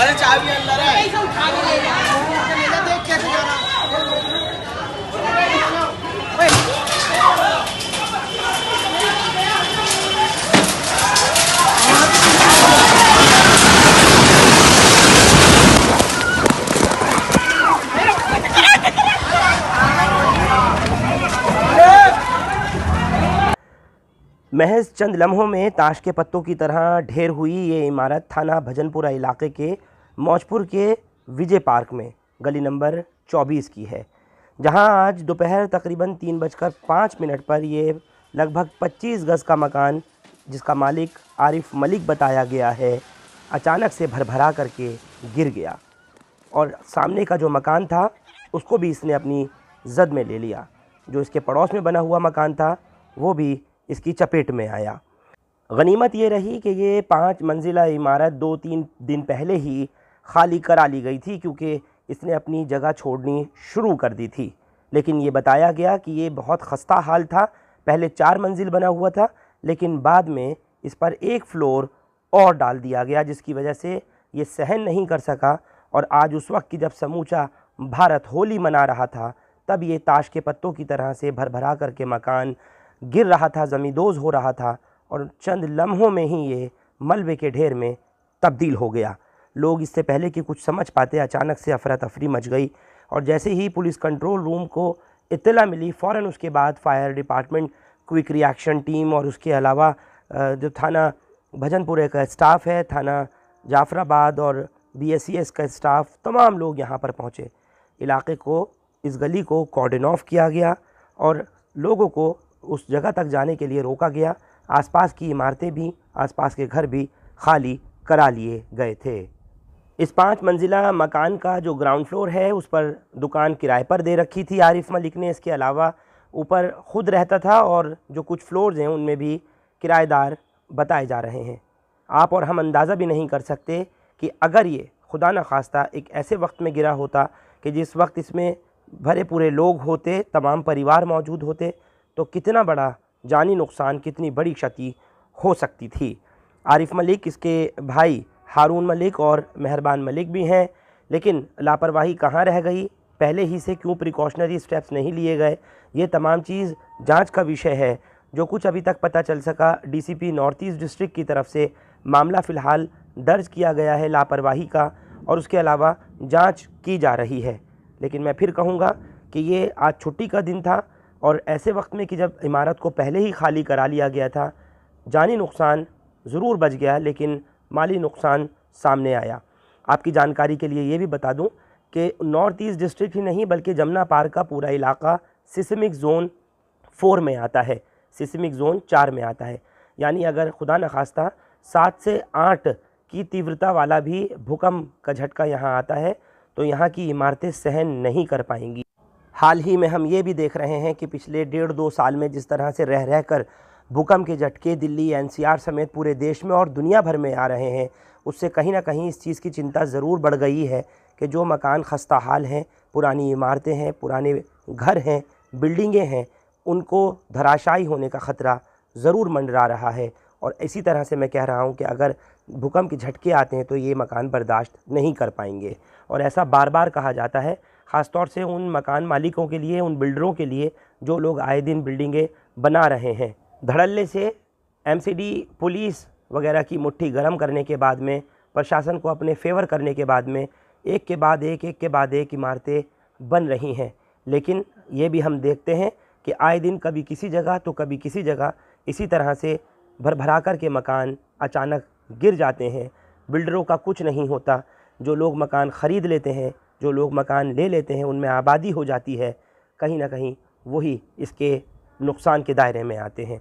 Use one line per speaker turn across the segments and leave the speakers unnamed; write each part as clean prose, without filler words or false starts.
अरे चाबी अंदर है, ऐसा उठा के ले जा, देख कैसे जा रहा।
महज चंद लम्हों में ताश के पत्तों की तरह ढेर हुई ये इमारत थाना भजनपुरा इलाके के मौजपुर के विजय पार्क में गली नंबर 24 की है, जहां आज दोपहर तकरीबन 3:05 पर ये लगभग 25 गज़ का मकान, जिसका मालिक आरिफ मलिक बताया गया है, अचानक से भरभरा करके गिर गया और सामने का जो मकान था उसको भी इसने अपनी जद में ले लिया। जो इसके पड़ोस में बना हुआ मकान था वो भी इसकी चपेट में आया। गनीमत ये रही कि ये 5 मंजिला इमारत 2-3 दिन पहले ही खाली करा ली गई थी, क्योंकि इसने अपनी जगह छोड़नी शुरू कर दी थी। लेकिन ये बताया गया कि ये बहुत खस्ता हाल था। पहले 4 मंजिल बना हुआ था, लेकिन बाद में इस पर 1 फ्लोर और डाल दिया गया, जिसकी वजह से ये सहन नहीं कर सका। और आज उस वक्त की जब समूचा भारत होली मना रहा था, तब ये ताश के पत्तों की तरह से भरभरा करके मकान गिर रहा था, ज़मींदोज़ हो रहा था और चंद लम्हों में ही ये मलबे के ढेर में तब्दील हो गया। लोग इससे पहले कि कुछ समझ पाते, अचानक से अफरा तफरी मच गई और जैसे ही पुलिस कंट्रोल रूम को इत्तला मिली, फ़ौरन उसके बाद fire department, quick reaction team और उसके अलावा जो थाना भजनपुरे का स्टाफ है, थाना जाफराबाद और BSES का स्टाफ, तमाम लोग यहाँ पर पहुँचे। इलाके को, इस गली को कॉर्डन ऑफ किया गया और लोगों को उस जगह तक जाने के लिए रोका गया। आसपास की इमारतें भी, आसपास के घर भी खाली करा लिए गए थे। इस 5 मंजिला मकान का जो ग्राउंड फ्लोर है उस पर दुकान किराए पर दे रखी थी आरिफ मलिक ने। इसके अलावा ऊपर खुद रहता था और जो कुछ फ्लोर्स हैं उनमें भी किराएदार बताए जा रहे हैं। आप और हम अंदाज़ा भी नहीं कर सकते कि अगर ये खुदा न खास्ता एक ऐसे वक्त में गिरा होता कि जिस वक्त इसमें भरे पूरे लोग होते, तमाम परिवार मौजूद होते, तो कितना बड़ा जानी नुकसान, कितनी बड़ी क्षति हो सकती थी। आरिफ मलिक, इसके भाई हारून मलिक और मेहरबान मलिक भी हैं, लेकिन लापरवाही कहाँ रह गई, पहले ही से क्यों प्रिकॉशनरी स्टेप्स नहीं लिए गए, ये तमाम चीज़ जांच का विषय है। जो कुछ अभी तक पता चल सका, DCP नॉर्थ ईस्ट डिस्ट्रिक्ट की तरफ से मामला फ़िलहाल दर्ज किया गया है लापरवाही का, और उसके अलावा जांच की जा रही है। लेकिन मैं फिर कहूँगा कि ये आज छुट्टी का दिन था और ऐसे वक्त में कि जब इमारत को पहले ही खाली करा लिया गया था, जानी नुकसान ज़रूर बच गया, लेकिन माली नुकसान सामने आया। आपकी जानकारी के लिए ये भी बता दूं कि नॉर्थ ईस्ट डिस्ट्रिक्ट ही नहीं बल्कि जमुना पार्क का पूरा इलाका सिस्मिक ज़ोन 4 में आता है, सिस्मिक ज़ोन 4 में आता है। यानी अगर खुदा न खास्ता 7 से 8 की तीव्रता वाला भी भूकंप का झटका यहाँ आता है तो यहाँ की इमारतें सहन नहीं कर पाएंगी। हाल ही में हम ये भी देख रहे हैं कि पिछले 1.5-2 साल में जिस तरह से रह रह कर भूकंप के झटके दिल्ली, NCR समेत पूरे देश में और दुनिया भर में आ रहे हैं, उससे कहीं ना कहीं इस चीज़ की चिंता ज़रूर बढ़ गई है कि जो मकान खस्ता हाल हैं, पुरानी इमारतें हैं, पुराने घर हैं, बिल्डिंगें हैं, उनको धराशायी होने का ख़तरा ज़रूर मंडरा रहा है। और इसी तरह से मैं कह रहा हूँ कि अगर भूकंप के झटके आते हैं तो ये मकान बर्दाश्त नहीं कर पाएंगे। और ऐसा बार बार कहा जाता है, ख़ासतौर से उन मकान मालिकों के लिए, उन बिल्डरों के लिए जो लोग आए दिन बिल्डिंगें बना रहे हैं। धड़ल्ले से MCD पुलिस वगैरह की मुट्ठी गर्म करने के बाद में, प्रशासन को अपने फेवर करने के बाद में एक के बाद एक इमारतें बन रही हैं। लेकिन ये भी हम देखते हैं कि आए दिन कभी किसी जगह तो कभी किसी जगह इसी तरह से भरभरा कर के मकान अचानक गिर जाते हैं। बिल्डरों का कुछ नहीं होता, जो लोग मकान ख़रीद लेते हैं, जो लोग मकान ले लेते हैं, उनमें आबादी हो जाती है, कहीं ना कहीं वही इसके नुकसान के दायरे में आते हैं।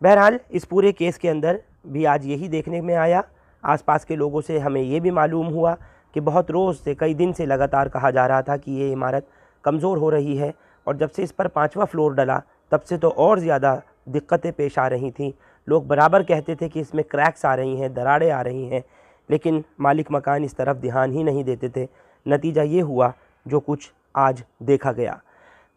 बहरहाल इस पूरे केस के अंदर भी आज यही देखने में आया। आसपास के लोगों से हमें ये भी मालूम हुआ कि बहुत रोज़ से, कई दिन से लगातार कहा जा रहा था कि ये इमारत कमज़ोर हो रही है, और जब से इस पर 5वां फ्लोर डला तब से तो और ज़्यादा दिक्कतें पेश आ रही थीं। लोग बराबर कहते थे कि इसमें क्रैक्स आ रही हैं, दरारें आ रही हैं, लेकिन मालिक मकान इस तरफ ध्यान ही नहीं देते थे। नतीजा ये हुआ जो कुछ आज देखा गया।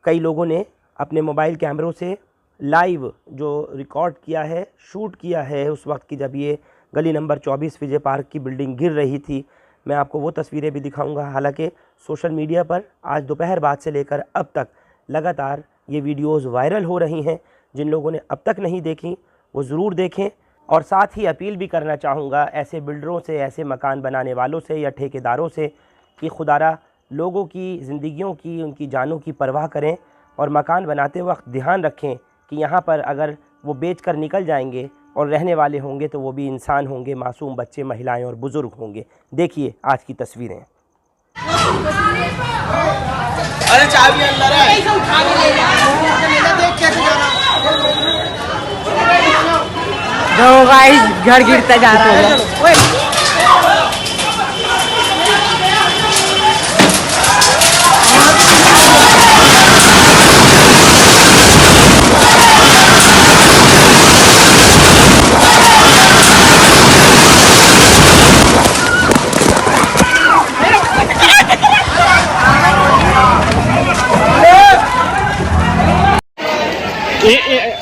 कई लोगों ने अपने मोबाइल कैमरों से लाइव जो रिकॉर्ड किया है, शूट किया है उस वक्त की जब ये गली नंबर 24 विजय पार्क की बिल्डिंग गिर रही थी। मैं आपको वो तस्वीरें भी दिखाऊंगा। हालांकि सोशल मीडिया पर आज दोपहर बाद से लेकर अब तक लगातार ये वीडियोस वायरल हो रही हैं। जिन लोगों ने अब तक नहीं देखी वो ज़रूर देखें। और साथ ही अपील भी करना चाहूँगा ऐसे बिल्डरों से, ऐसे मकान बनाने वालों से या ठेकेदारों से कि खुदारा लोगों की ज़िंदगियों की, उनकी जानों की परवाह करें और मकान बनाते वक्त ध्यान रखें कि यहाँ पर अगर वो बेच कर निकल जाएंगे और रहने वाले होंगे तो वो भी इंसान होंगे, मासूम बच्चे, महिलाएं और बुज़ुर्ग होंगे। देखिए आज की तस्वीरें।
अरे चाबी अंदर है, ऐसे उठा के ले जा, देख कैसे जाना।
दो गाइस घर गिरता जा रहा है।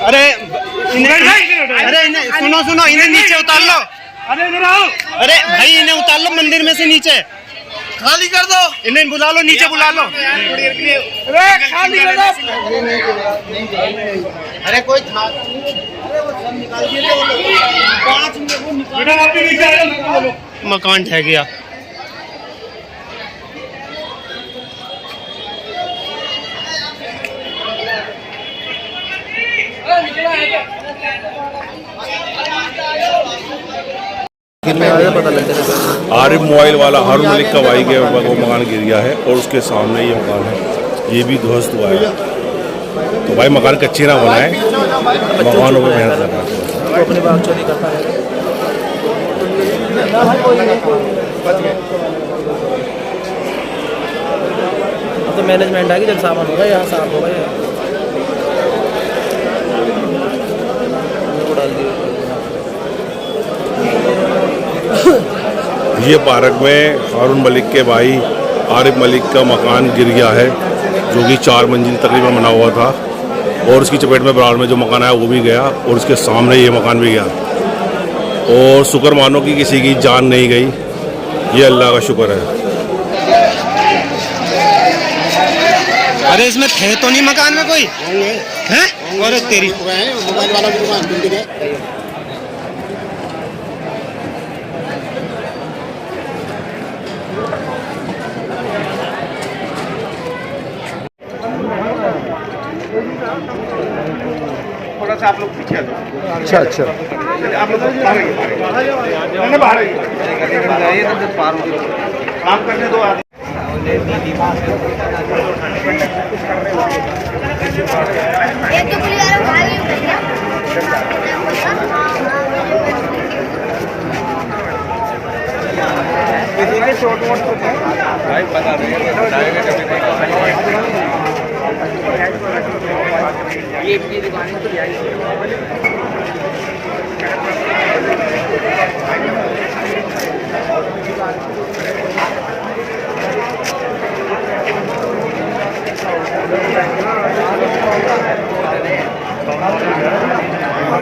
अरे सुनो सुनो, इन्हें नीचे उतार लो। अरे इधर आओ। अरे भाई इन्हें उतार लो मंदिर में से नीचे,
खाली कर दो।
इन्हें बुला लो, नीचे बुला लो।
अरे खाली कर दो। अरे कोई था, अरे वो सब निकाल दिए वो लोग। 5 मिनट वो निकाल। बेटा आप भी नीचे आ जाओ।
मकान ढह गया।
आरिफ मोबाइल वाला हारून मलिक का भाई के वो मकान गिर गया है और उसके सामने ये मकान है, ये भी ध्वस्त हुआ है। तो भाई मकान कच्चे ना बनाए, मकानों पर मेहनत करना है।
अपनी बात चोरी करता है। तो मैनेजमेंट आएगी जब सामान होगा, यहाँ साफ होगा।
ये पार्क में हारून मलिक के भाई आरिफ मलिक का मकान गिर गया है, जो कि 4 मंजिल तकरीबन बना हुआ था और उसकी चपेट में बराबर में जो मकान आया वो भी गया और उसके सामने ये मकान भी गया। और शुक्र मानो कि किसी की जान नहीं गई, ये अल्लाह का शुक्र है।
अरे इसमें थे तो नहीं मकान में कोई हैं? और तेरी
मोबाइल वाला की दुकान बिल्डिंग है।
थोड़ा सा आप लोग पीछे आ जाओ।
अच्छा अच्छा,
आप लोग बाहर काम करने दो। छोट मोट भाई पता नहीं ये दुकान तो